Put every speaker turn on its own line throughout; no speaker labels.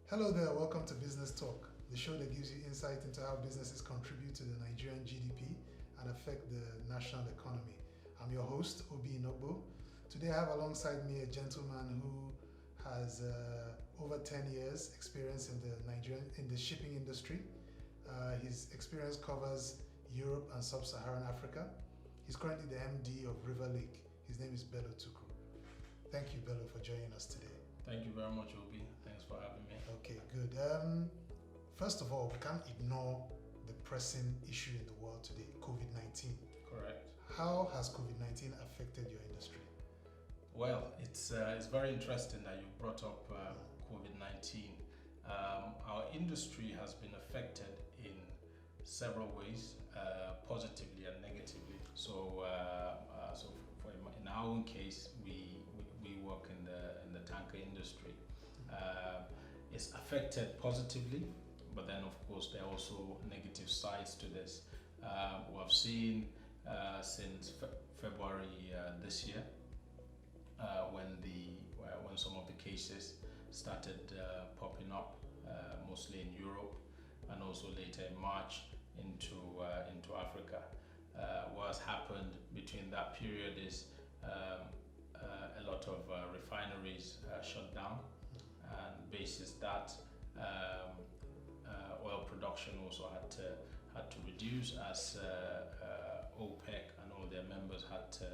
Hello there, welcome to Business Talk, the show that gives you insight into how businesses contribute to the Nigerian GDP and affect the national economy. I'm your host, Obi Inogbo. Today I have alongside me a gentleman who has over 10 years experience in the shipping industry. His experience covers Europe and Sub-Saharan Africa. He's currently the MD of Riverlake. His name is Bello Tukru. Thank you, Bello, for joining us today.
Thank you very much, Obi. Thanks for having me.
Okay, good. First of all, we can't ignore the pressing issue in the world today, COVID-19.
Correct.
How has COVID-19 affected your industry?
Well, it's very interesting that you brought up COVID-19. Our industry has been affected in several ways, positively and negatively. So in our own case, we work in the tanker industry. It's affected positively, but then of course there are also negative sides to this. We have seen since February this year, when some of the cases started popping up, mostly in Europe, and also later in March into Africa. What has happened between that period is a lot of refineries shut down, and basis that oil production also had to reduce as OPEC and all their members had to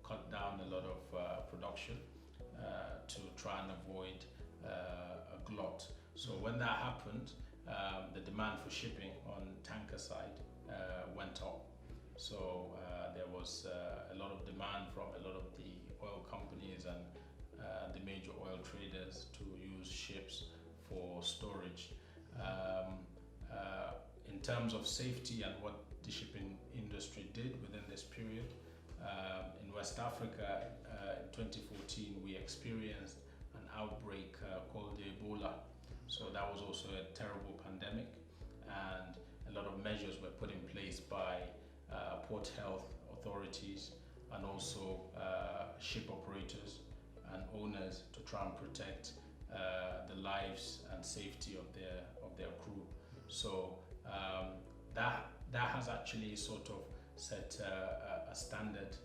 cut down a lot of production to try and avoid a glut. So when that happened, the demand for shipping on tanker side went up. So there was a lot of demand from a lot of the oil companies and the major oil traders to use ships for storage. In terms of safety and what the shipping industry did within this period, in West Africa in 2014 we experienced an outbreak called the Ebola. So that was also a terrible pandemic, and a lot of measures were put in place by port health authorities and also ship operators and owners to try and protect the lives and safety of their crew. So that has actually sort of set a standard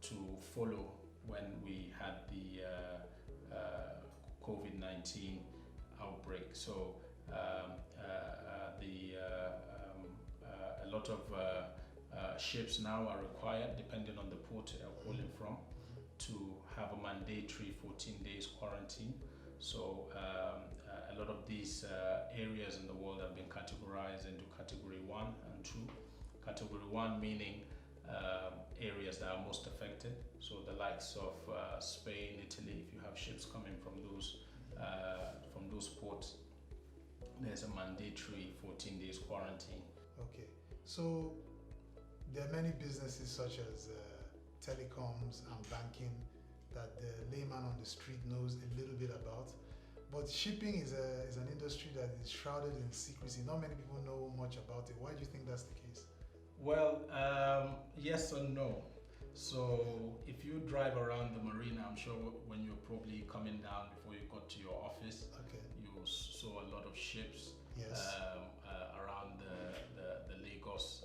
to follow when we had the COVID-19 outbreak. So a lot of ships now are required, depending on the port they're calling from, to have a mandatory 14 days quarantine. So a lot of these areas in the world have been categorized into category 1 and 2. Category 1 meaning areas that are most affected, so the likes of Spain, Italy. If you have ships coming from those ports, there's a mandatory 14 days quarantine.
Okay, so there are many businesses such as telecoms and banking that the layman on the street knows a little bit about, but shipping is an industry that is shrouded in secrecy. Not many people know much about it. Why do you think that's the case?
Well, yes and no. So if you drive around the marina, I'm sure when you're probably coming down before you got to your office, okay, you saw a lot of ships.
Yes.
Around the Lagos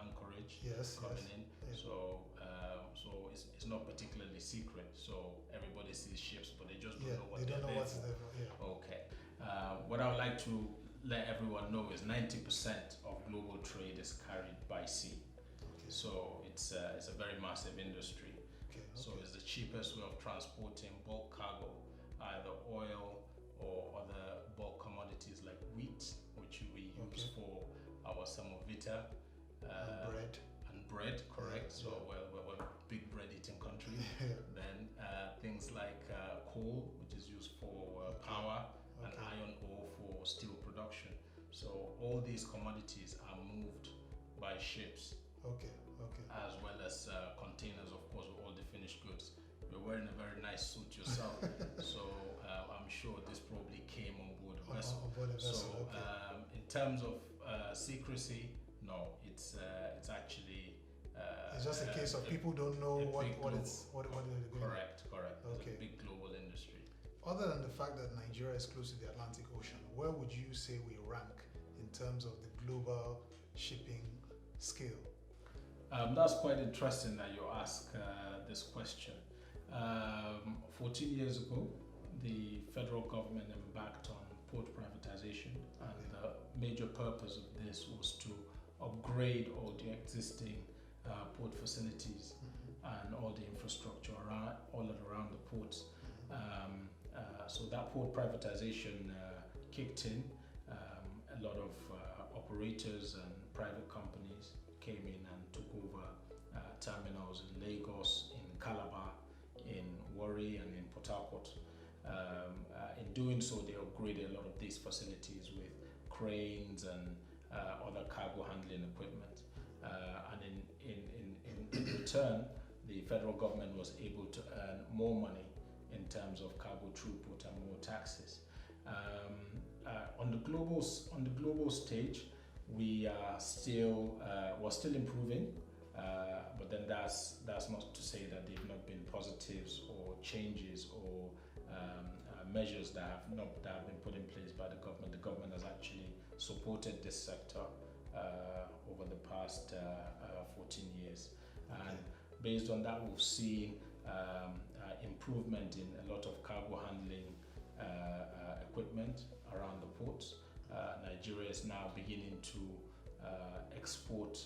anchorage,
yes,
coming
yes.
in.
Yeah.
So it's not particularly secret. So everybody sees ships, but they just don't know what
they're there
for.
Yeah.
Okay. What I would like to let everyone know is 90% of global trade is carried by sea. Okay. So it's a very massive industry.
Okay.
So it's the cheapest way of transporting bulk cargo, either oil or other bulk commodities like wheat, which we use for our semovita, and bread, correct.
Yeah.
So we're a big bread eating country.
Yeah.
Then things like coal, which is used for power, and iron ore for steel production. So all these commodities are moved by ships.
Okay.
As well as containers, of course, with all the finished goods. You're wearing a very nice suit yourself, so I'm sure this probably came on board a vessel. So in terms of secrecy, no, it's actually
it's just a case of people don't know what they're doing.
Correct.
Okay.
It's a big global industry.
Other than the fact that Nigeria is close to the Atlantic Ocean, where would you say we rank in terms of the global shipping scale?
That's quite interesting that you ask this question. 14 years ago, the federal government embarked on port privatization, and the major purpose of this was to upgrade all the existing port facilities and all the infrastructure all around the ports. So that port privatization kicked in. A lot of operators and private companies came in and took over terminals in Lagos, in Calabar, in Warri, and in Port Harcourt. In doing so, they upgraded a lot of these facilities with cranes and other cargo handling equipment. And in return, the federal government was able to earn more money in terms of cargo throughput and more taxes. On the global stage, we're still improving, but then that's not to say that they've not been positives or changes or measures that have been put in place by the government. The government has actually supported this sector over the past 14 years, and based on that, we've seen improvement in a lot of cargo handling equipment around the ports. Nigeria is now beginning to export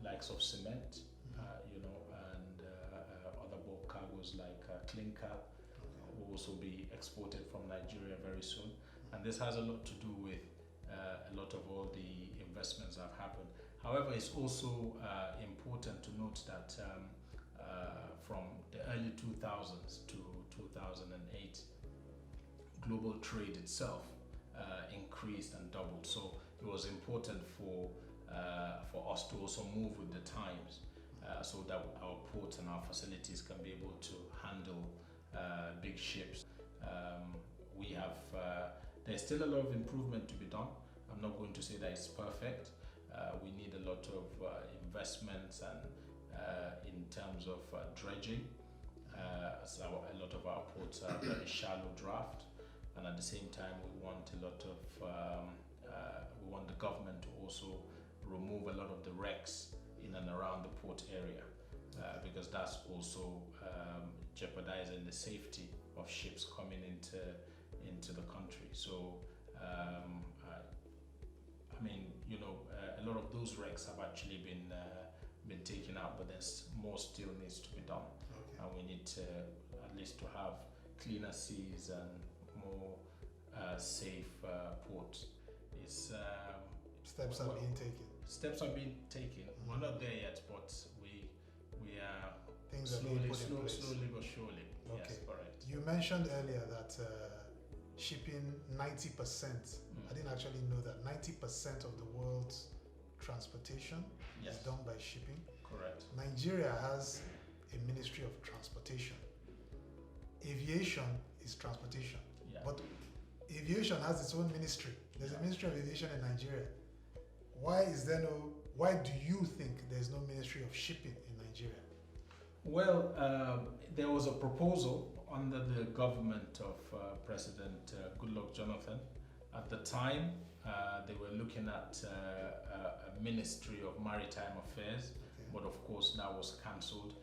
likes of cement, and other bulk cargoes like clinker will also be exported from Nigeria very soon. And this has a lot to do with a lot of all the investments that have happened. However, it's also important to note that from the early 2000s to 2008, global trade itself increased and doubled. So it was important for us to also move with the times, so that our ports and our facilities can be able to handle big ships. There's still a lot of improvement to be done. I'm not going to say that it's perfect. We need a lot of investments and in terms of dredging. So a lot of our ports are very shallow draft, and at the same time we want the government to also remove a lot of the wrecks in and around the port area, because that's also jeopardizing the safety of ships coming into the country. So a lot of those wrecks have actually been taken out, but there's more still needs to be done. And we need to at least to have cleaner seas and more safe ports.
Steps are being taken.
Steps are being taken. We're not there yet, but we are
things are being put in place.
Slowly but surely.
Okay.
Yes, correct.
You mentioned earlier that shipping 90%. I didn't actually know that 90% of the world's transportation is done by shipping.
Correct.
Nigeria has a Ministry of Transportation. Aviation is transportation, but aviation has its own ministry. There's a Ministry of Aviation in Nigeria. Why do you think there's no Ministry of Shipping in Nigeria?
Well, there was a proposal under the government of President Goodluck Jonathan. At the time, they were looking at a Ministry of Maritime Affairs, but of course that was cancelled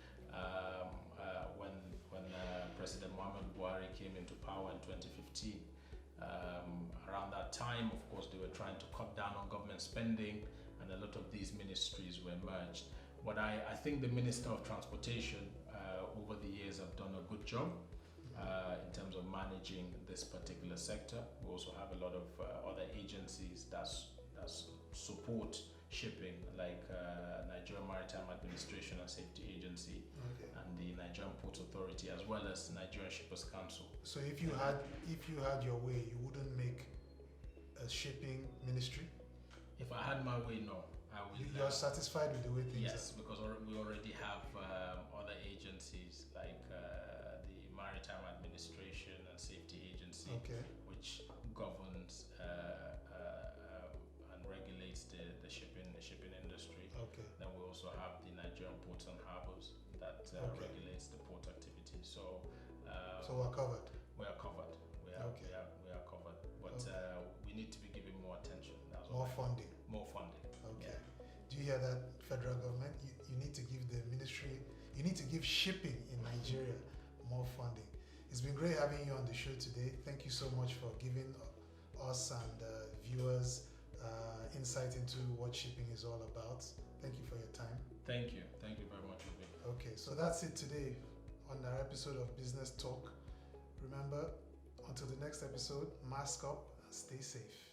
when President Muhammad Buhari came into power in 2015. Around that time, of course, they were trying to cut down on government spending, and a lot of these ministries were merged. But I think the Minister of Transportation over the years have done a good job in terms of managing this particular sector. We also have a lot of other agencies that support shipping, like Nigerian Maritime Administration and Safety Agency, and the Nigerian Ports Authority, as well as Nigerian Shippers Council.
So if you had your way, you wouldn't make a shipping ministry?
If I had my way, no. I would.
You're satisfied with the way things are?
Yes, because we already have other agencies like the Maritime Administration and Safety Agency, which governs and regulates the shipping industry. Then we also have the Nigerian Ports and Harbors that regulates the port activity. So
we're covered.
we are covered. We are covered. But we need to be giving more attention. That's
More funding.
More funding.
Okay.
Yeah.
Do you hear that, federal government? You need to give the ministry, you need to give shipping in Nigeria more funding. It's been great having you on the show today. Thank you so much for giving us and viewers insight into what shipping is all about. Thank you for your time.
Thank you. Thank you very much, Obi.
Okay, so that's it today on our episode of Business Talk. Remember, until the next episode, mask up and stay safe.